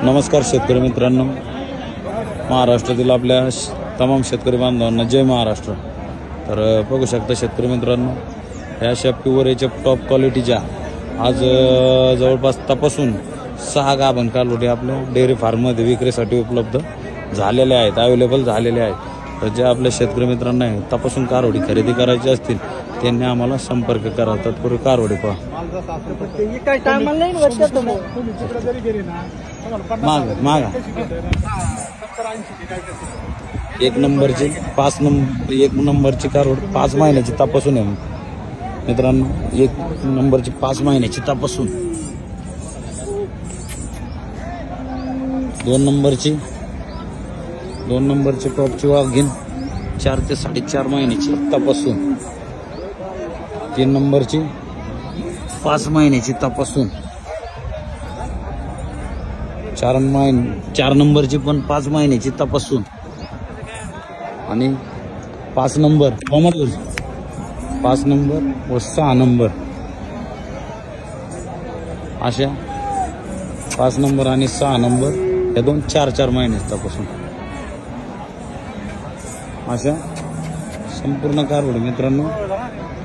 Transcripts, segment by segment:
नमस्कार शेतकरी मित्रांनो, महाराष्ट्रातील आपल्या तमाम शेतकरी बांधवांना जय महाराष्ट्र। तर बघू शकता शेतकरी मित्रांनो, ह्या अशा प्युअर याच्या टॉप क्वालिटीच्या आज जवळपास तपासून 6 गाभण कालवडी आपल्या डेअरी फार्ममध्ये विक्रीसाठी उपलब्ध झालेल्या आहेत, अवेलेबल झालेले आहेत। तर जे आपल्या शेतकरी मित्रांना तपासून कारवडी खरेदी करायची असतील त्यांनी आम्हाला संपर्क करा। तत्पूर्वी कारवडी पहा। मागा एक नंबरची 1 नंबरची कारवड 5 महिन्याची तपासून आहे मित्रांनो। 1 नंबरची 5 महिन्याची तपासून, 2 नंबरची टॉपची वाघीण 4 ते 4.5 महिन्याची तपासून, 3 नंबरची 5 महिन्याची तपासून, 4 नंबरची पण 5 महिन्याची तपासून आणि 5 नंबर 5 नंबर व 6 नंबर अशा 5 नंबर आणि 6 नंबर या 4 महिन्याची तपासून अशा संपूर्ण कारवडी मित्रांनो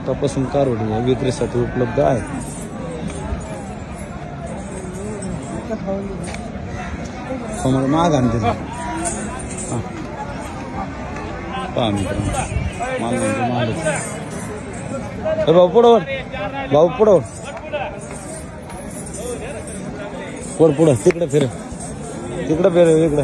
तपासून कारवडी या विक्रीसाठी उपलब्ध आहे। समोर माग आणते पहा मित्रांनो, माल म्हणजे माल। भाऊ पुढं भाऊ पुढं पुढं तिकडे फिर इकडे